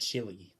chili.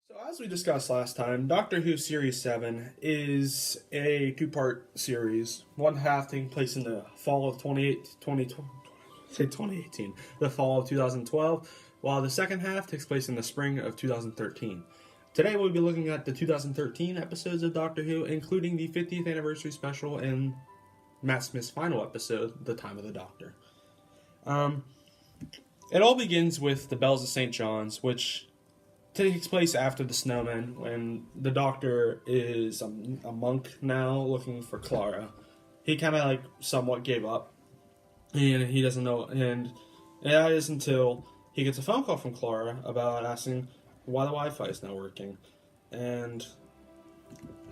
So, as we discussed last time, Doctor Who Series 7 is a two-part series. One half taking place in the fall of 2018, the fall of 2012, while the second half takes place in the spring of 2013. Today we'll be looking at the 2013 episodes of Doctor Who, including the 50th anniversary special and Matt Smith's final episode, The Time of the Doctor. It all begins with the Bells of St. John's, which takes place after the Snowman, when the Doctor is a monk now looking for Clara. He kind of somewhat gave up, and he doesn't know, and that is until he gets a phone call from Clara about asking why the Wi-Fi is not working. And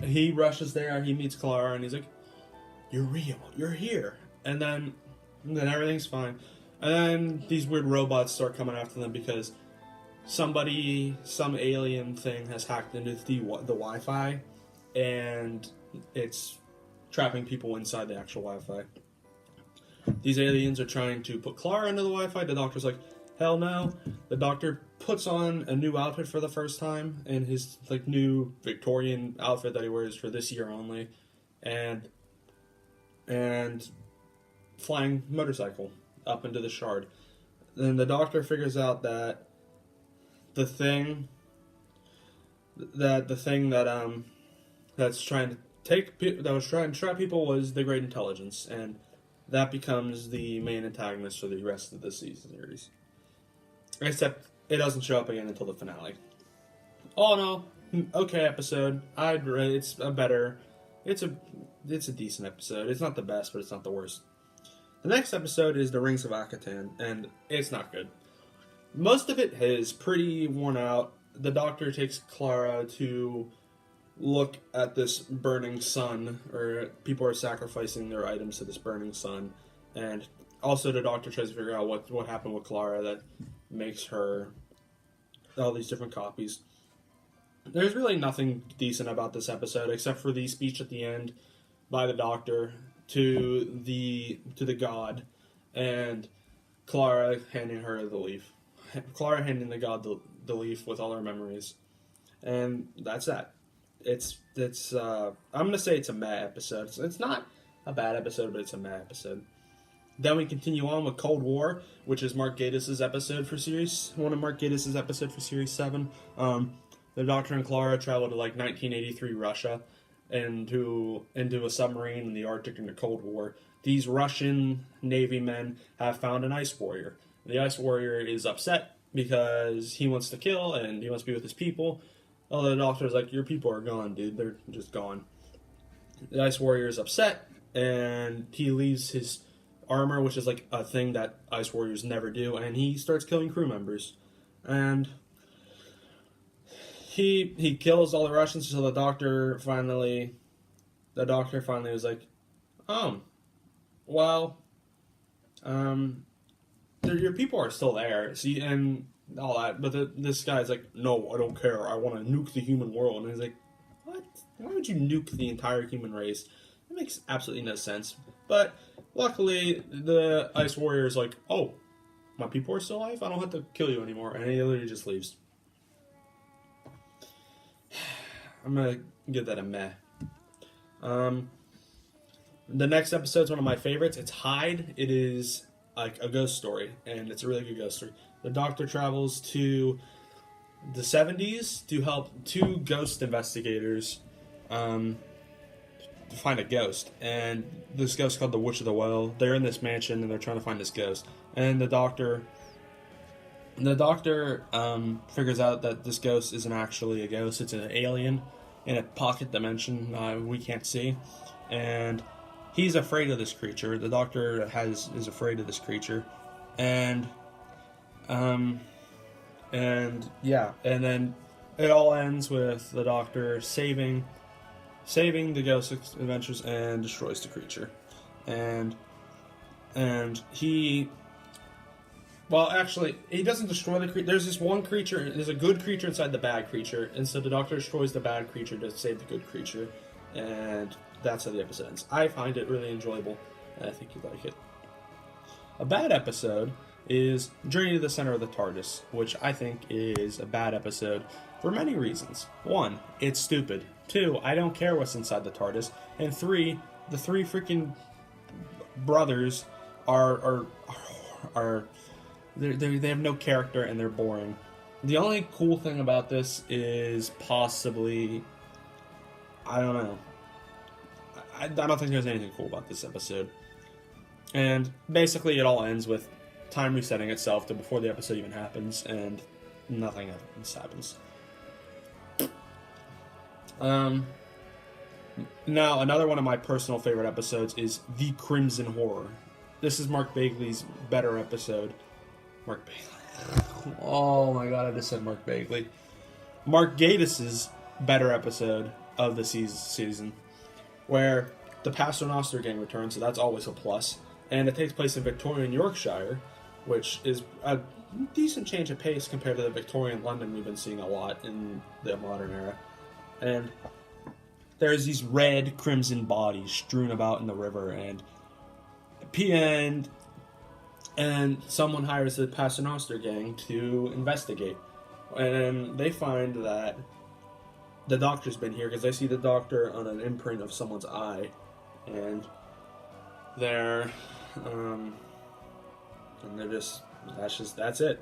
he rushes there, he meets Clara, and he's like, "You're real, you're here." And then everything's fine. And then these weird robots start coming after them because some alien thing has hacked into the Wi-Fi, and it's trapping people inside the actual Wi-Fi. These aliens are trying to put Clara into the Wi-Fi. The Doctor's like, hell no. The Doctor puts on a new outfit for the first time, in his new Victorian outfit that he wears for this year only, and flying motorcycle up into the Shard. Then the Doctor figures out that the thing that's trying to trap people was the Great Intelligence, and that becomes the main antagonist for the rest of the series. Except it doesn't show up again until the finale. All in all, okay episode. It's a decent episode. It's not the best, but it's not the worst. The next episode is The Rings of Akatan, and it's not good. Most of it is pretty worn out. The Doctor takes Clara to look at this burning sun, or people are sacrificing their items to this burning sun, and also the Doctor tries to figure out what happened with Clara that makes her all these different copies. There's really nothing decent about this episode except for the speech at the end by the Doctor to the god, and Clara handing her the leaf. Clara handing the god the leaf with all her memories, and that's that. It's I'm gonna say it's a meh episode. It's not a bad episode, but it's a meh episode. Then we continue on with Cold War, which is Mark Gatiss' episode for series 7. The Doctor and Clara travel to 1983 Russia, into a submarine in the Arctic in the Cold War. These Russian Navy men have found an ice warrior. The Ice Warrior is upset because he wants to kill and he wants to be with his people. Oh, the Doctor's like, your people are gone, dude. They're just gone. The Ice Warrior is upset, and he leaves his armor, which is a thing that Ice Warriors never do, and he starts killing crew members. And he kills all the Russians until the Doctor finally was like, well, your people are still there, see, and all that, but this guy's like, no, I don't care, I want to nuke the human world, and he's like, what? Why would you nuke the entire human race? It makes absolutely no sense. But luckily, the Ice Warrior is like, oh, my people are still alive? I don't have to kill you anymore, and he literally just leaves. I'm gonna give that a meh. The next episode's one of my favorites. It's Hyde. It is a ghost story, and it's a really good ghost story. The Doctor travels to the 70s to help two ghost investigators to find a ghost. And this ghost called the Witch of the Well. They're in this mansion, and they're trying to find this ghost. And the Doctor figures out that this ghost isn't actually a ghost. It's an alien in a pocket dimension we can't see, and he's afraid of this creature. The Doctor is afraid of this creature, and and then it all ends with the Doctor saving the Ghost Adventures and destroys the creature, and he. Well, actually, he doesn't destroy the creature. There's this one creature. There's a good creature inside the bad creature, and so the Doctor destroys the bad creature to save the good creature, and that's how the episode ends. I find it really enjoyable, and I think you'd like it. A bad episode is Journey to the Center of the TARDIS, which I think is a bad episode for many reasons. 1, it's stupid. 2, I don't care what's inside the TARDIS. And 3, the 3 freaking brothers are they have no character and they're boring. The only cool thing about this is possibly, I don't know. I don't think there's anything cool about this episode. And basically it all ends with time resetting itself to before the episode even happens, and nothing else happens. Now, another one of my personal favorite episodes is The Crimson Horror. This is Mark Bagley's better episode. Mark Bagley. Oh my god, I just said Mark Bagley. Mark Gatiss' better episode of the season, where the Paternoster gang returns, so that's always a plus. And it takes place in Victorian Yorkshire, which is a decent change of pace compared to the Victorian London we've been seeing a lot in the modern era. And there's these red crimson bodies strewn about in the river, and someone hires the Paternoster gang to investigate. And they find that the Doctor's been here because they see the Doctor on an imprint of someone's eye, and they're that's it.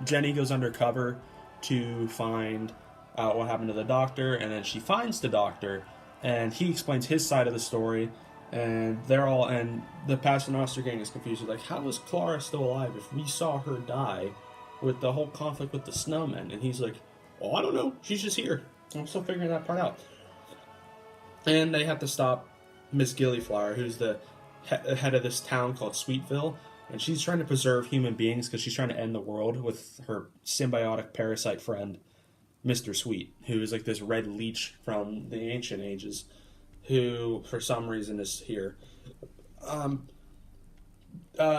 Jenny goes undercover to find out what happened to the Doctor, and then she finds the Doctor, and he explains his side of the story, and the Paternoster gang is confused. Like, how is Clara still alive if we saw her die with the whole conflict with the snowmen? And he's like, well, I don't know. She's just here. I'm still figuring that part out. And they have to stop Miss Gillyflower, who's the head of this town called Sweetville, and she's trying to preserve human beings because she's trying to end the world with her symbiotic parasite friend, Mr. Sweet, who is like this red leech from the ancient ages, who for some reason is here.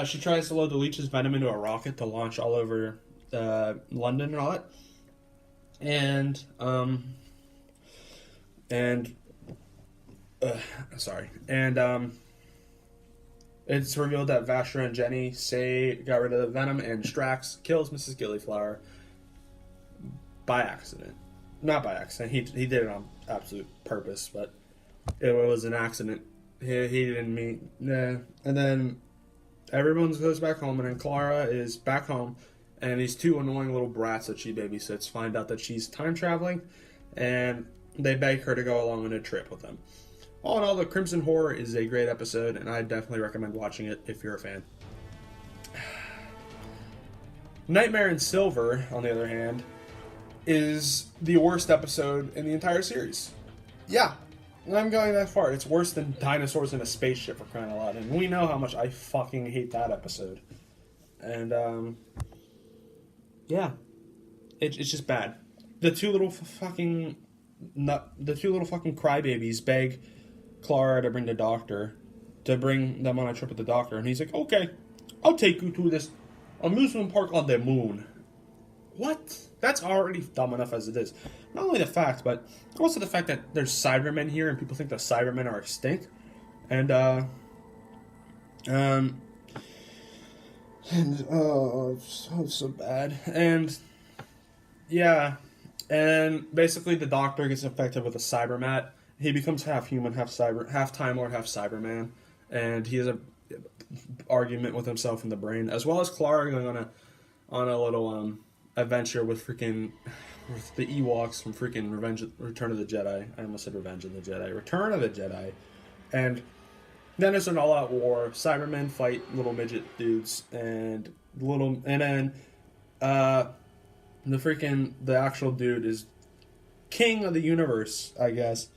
She tries to load the leech's venom into a rocket to launch all over London and all that. It's revealed that Vastra and Jenny got rid of the venom, and Strax kills Mrs. Gillyflower by accident. Not by accident. He did it on absolute purpose, but it was an accident. He didn't mean. Nah. And then everyone goes back home, and then Clara is back home, and these 2 annoying little brats that she babysits find out that she's time traveling, and they beg her to go along on a trip with them. All in all, The Crimson Horror is a great episode, and I definitely recommend watching it if you're a fan. Nightmare in Silver, on the other hand, is the worst episode in the entire series. Yeah, I'm going that far. It's worse than Dinosaurs in a Spaceship, for crying out loud, and we know how much I fucking hate that episode. And, yeah. It's just bad. The two little fucking crybabies beg Clara to bring them on a trip with the Doctor, and he's like, okay, I'll take you to this amusement park on the moon. What? That's already dumb enough as it is. Not only the fact, but also the fact that there's Cybermen here, and people think the Cybermen are extinct, and so bad, and yeah, and basically the Doctor gets infected with a cybermat. He becomes half human, half Time Lord, half Cyberman, and he has a argument with himself in the brain, as well as Clara going on a little adventure with the Ewoks from freaking Return of the Jedi. I almost said Revenge of the Jedi. Return of the Jedi, and then it's an all-out war. Cybermen fight little midget dudes, and then the actual dude is king of the universe, I guess.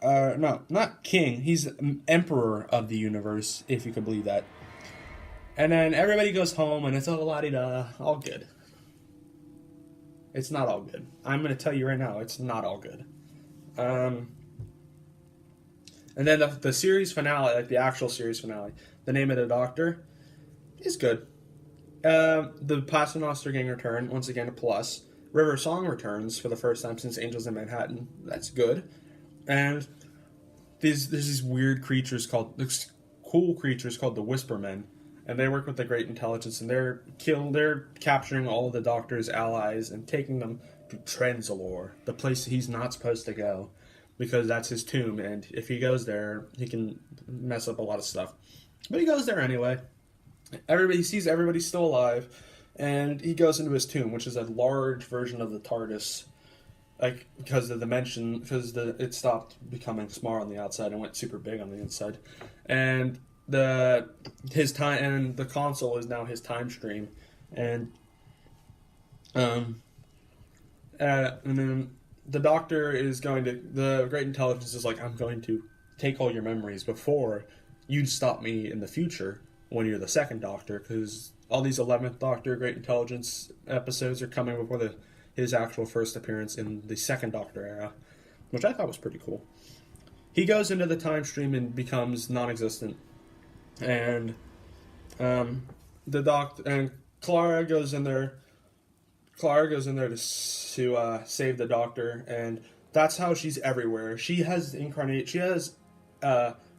No, not king. He's emperor of the universe, if you can believe that. And then everybody goes home, and it's all la-di-da, all good. It's not all good. I'm going to tell you right now, it's not all good. And then the series finale, like the actual series finale, The Name of the Doctor, is good. The Paternoster Gang return, once again a plus. River Song returns for the first time since Angels in Manhattan. That's good. And there's these weird creatures cool creatures called the Whispermen, and they work with the Great Intelligence, and they're capturing all of the Doctor's allies and taking them to Trenzalore, the place he's not supposed to go, because that's his tomb, and if he goes there, he can mess up a lot of stuff. But he goes there anyway. He sees everybody's still alive, and he goes into his tomb, which is a large version of the TARDIS, like because it stopped becoming small on the outside and went super big on the inside, and the console is now his time stream, and then the Doctor is the Great Intelligence is like, I'm going to take all your memories before you stop me in the future when you're the second Doctor, because all these 11th Doctor Great Intelligence episodes are coming before his actual first appearance in the second Doctor era, which I thought was pretty cool. He goes into the time stream and becomes non-existent, and the Doctor and Clara goes in there. Clara goes in there to save the Doctor, and that's how she's everywhere. She has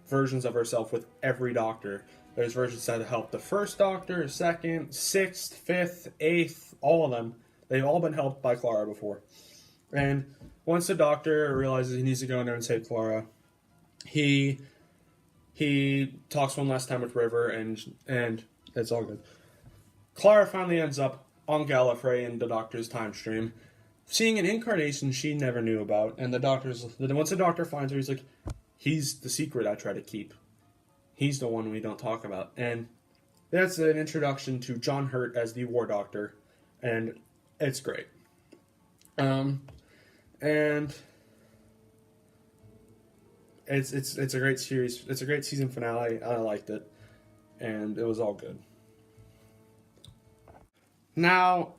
versions of herself with every Doctor. There's versions that help the first Doctor, second, sixth, fifth, eighth, all of them. They've all been helped by Clara before. And once the Doctor realizes he needs to go in there and save Clara, he talks one last time with River, and it's all good. Clara finally ends up on Gallifrey in the Doctor's time stream, seeing an incarnation she never knew about. And once the Doctor finds her, he's like, he's the secret I try to keep. He's the one we don't talk about. And that's an introduction to John Hurt as the War Doctor, and it's great. And it's a great series. It's a great season finale. I liked it, and it was all good. Now,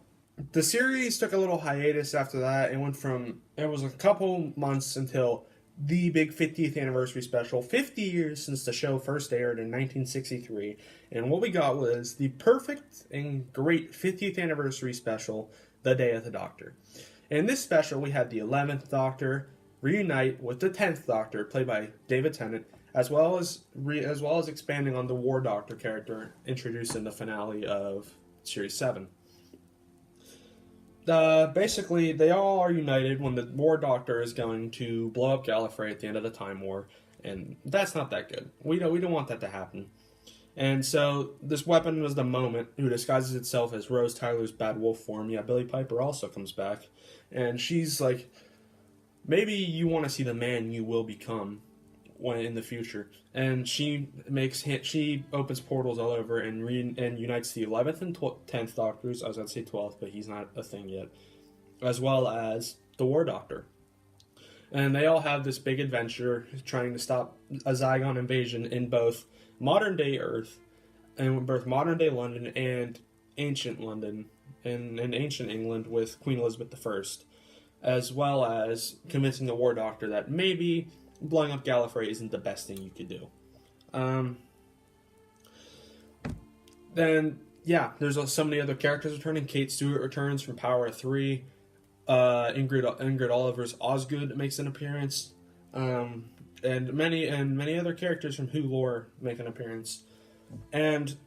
the series took a little hiatus after that. It was a couple months until the big 50th anniversary special, 50 years since the show first aired in 1963, and what we got was the perfect and great 50th anniversary special, The Day of the Doctor. In this special, we had the 11th Doctor reunite with the 10th Doctor, played by David Tennant, as well as expanding on the War Doctor character introduced in the finale of Series 7. Basically, they all are united when the War Doctor is going to blow up Gallifrey at the end of the Time War, and that's not that good. We don't want that to happen. And so this weapon was the Moment, who disguises itself as Rose Tyler's Bad Wolf form. Yeah, Billie Piper also comes back, and she's like, maybe you want to see the man you will become when in the future. And she opens portals all over and unites the 11th and 10th Doctors. I was going to say 12th, but he's not a thing yet. As well as the War Doctor. And they all have this big adventure trying to stop a Zygon invasion in both modern-day Earth, and both modern-day London and ancient London, and ancient England with Queen Elizabeth I, as well as convincing the War Doctor that maybe blowing up Gallifrey isn't the best thing you could do. Then, yeah, there's so many other characters returning. Kate Stewart returns from Power of Three. Ingrid Oliver's Osgood makes an appearance. And many other characters from Who lore make an appearance. And,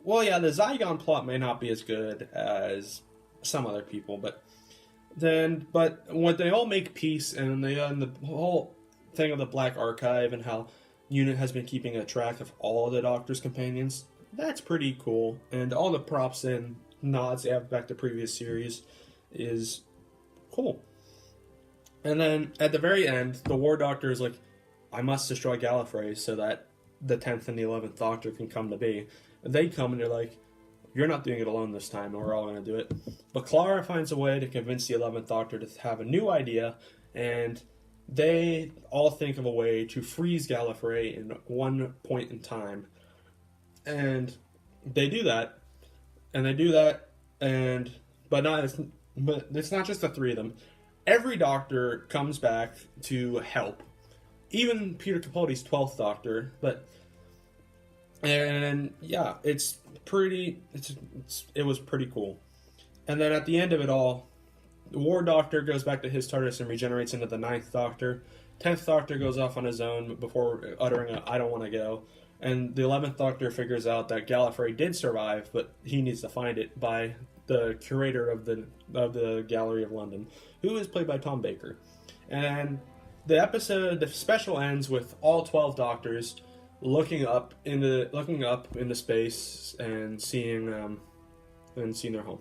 well, yeah, the Zygon plot may not be as good as some other people, but when they all make peace, and the whole thing of the Black Archive and how UNIT has been keeping a track of all of the Doctor's companions, that's pretty cool. And all the props and nods they have back to previous series is cool. And then at the very end, the War Doctor is like, I must destroy Gallifrey so that the 10th and the 11th Doctor can come to be. And they come and they're like, you're not doing it alone this time, and we're all going to do it. But Clara finds a way to convince the 11th Doctor to have a new idea, and they all think of a way to freeze Gallifrey in one point in time. And they do that, but it's not just the three of them. Every Doctor comes back to help. Even Peter Capaldi's 12th Doctor, it was pretty cool. And then at the end of it all, the War Doctor goes back to his TARDIS and regenerates into the 9th Doctor. 10th Doctor goes off on his own before uttering a "I don't want to go." And the 11th Doctor figures out that Gallifrey did survive, but he needs to find it by the curator of the Gallery of London, who is played by Tom Baker. And the special ends with all 12 Doctors looking up into space and seeing their home.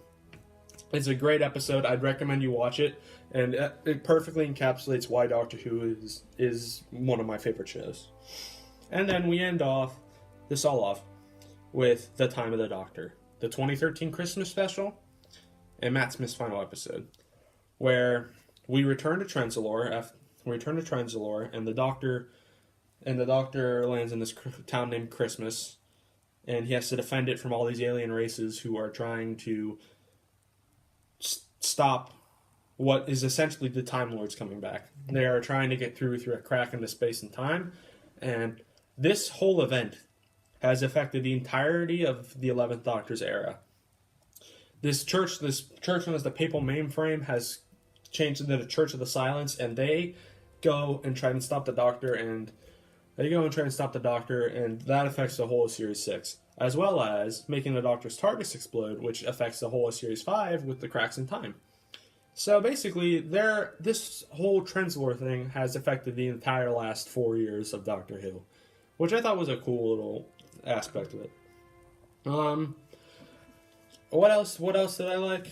It's a great episode. I'd recommend you watch it, and it perfectly encapsulates why Doctor Who is one of my favorite shows. And then we end this all off with The Time of the Doctor, the 2013 Christmas special, and Matt Smith's final episode, where we return to Trenzalore, and the Doctor lands in this town named Christmas, and he has to defend it from all these alien races who are trying to stop what is essentially the Time Lords coming back. They are trying to get through a crack into space and time, and this whole event has affected the entirety of the 11th Doctor's era. This church known as the Papal Mainframe has changed into the Church of the Silence, and they go and try and stop the Doctor, and that affects the whole of Series 6, as well as making the Doctor's TARDIS explode, which affects the whole of Series 5 with the cracks in time. So basically, this whole Trenzalore thing has affected the entire last 4 years of Doctor Who, which I thought was a cool little aspect of it. What else did I like?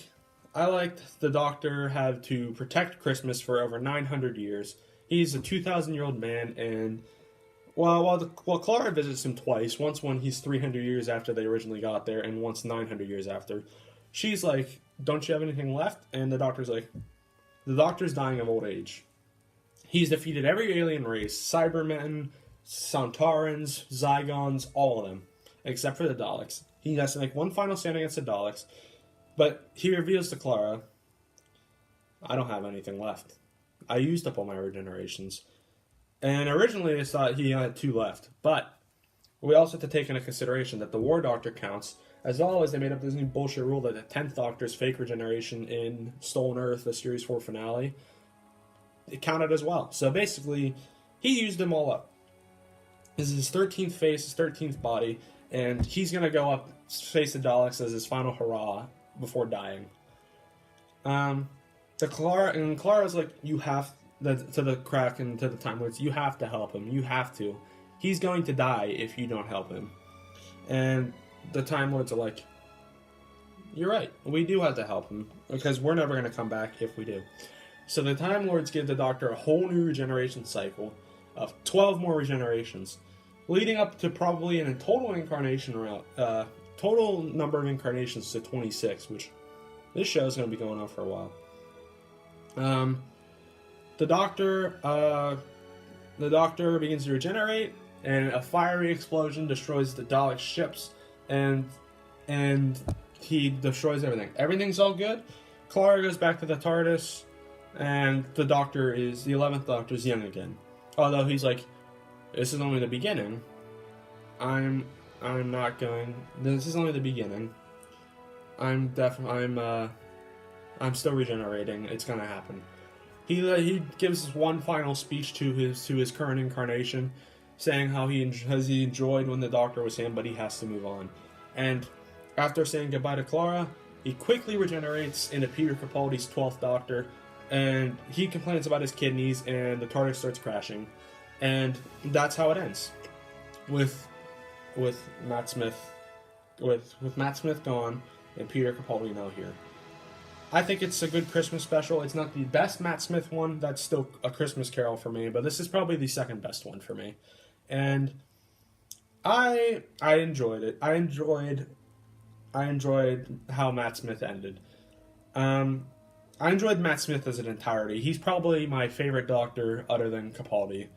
I liked the Doctor had to protect Christmas for over 900 years. He's a 2,000-year-old man, and while Clara visits him twice, once when he's 300 years after they originally got there, and once 900 years after, she's like, "Don't you have anything left?" And the Doctor's like, "The Doctor's dying of old age. He's defeated every alien race, Cybermen, Santarans, Zygons, all of them, except for the Daleks. He has to make one final stand against the Daleks, but he reveals to Clara, I don't have anything left. I used up all my regenerations." And originally I thought he had 2 left, but we also have to take into consideration that the War Doctor counts, as well as they made up this new bullshit rule that the 10th Doctor's fake regeneration in Stolen Earth, the Series 4 finale, it counted as well. So basically, he used them all up. This is his 13th face, his 13th body, and he's going to go up, face the Daleks as his final hurrah before dying. Clara's like, you have to the crack and to the Time Lords, you have to help him. You have to. He's going to die if you don't help him. And the Time Lords are like, you're right. We do have to help him because we're never going to come back if we do. So the Time Lords give the Doctor a whole new regeneration cycle of 12 more regenerations, leading up to probably in a total total number of incarnations to 26, which this show is going to be going on for a while. The Doctor begins to regenerate, and a fiery explosion destroys the Dalek ships, and he destroys everything. Everything's all good. Clara goes back to the TARDIS, and the 11th Doctor is young again. Although he's like, this is only the beginning. This is only the beginning. I'm still regenerating. It's gonna happen. He gives one final speech to his current incarnation, saying how he enjoyed when the Doctor was him, but he has to move on. And after saying goodbye to Clara, he quickly regenerates into Peter Capaldi's 12th Doctor, and he complains about his kidneys, and the TARDIS starts crashing, and that's how it ends, with Matt Smith gone and Peter Capaldi now here. I think it's a good Christmas special. It's not the best Matt Smith one. That's still a Christmas Carol for me, but this is probably the second best one for me. And I enjoyed it. I enjoyed I enjoyed how Matt Smith ended. Um, I enjoyed Matt Smith as an entirety. He's probably my favorite Doctor other than Capaldi,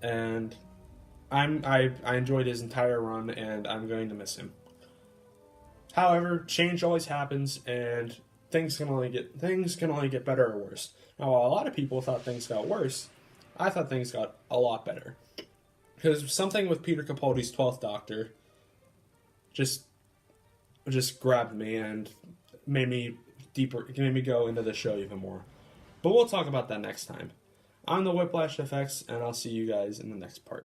and I enjoyed his entire run, and I'm going to miss him. However, change always happens, and things can only get better or worse. Now, while a lot of people thought things got worse, I thought things got a lot better because something with Peter Capaldi's 12th Doctor just grabbed me and made me go into the show even more. But we'll talk about that next time. I'm the Whiplash FX, and I'll see you guys in the next part.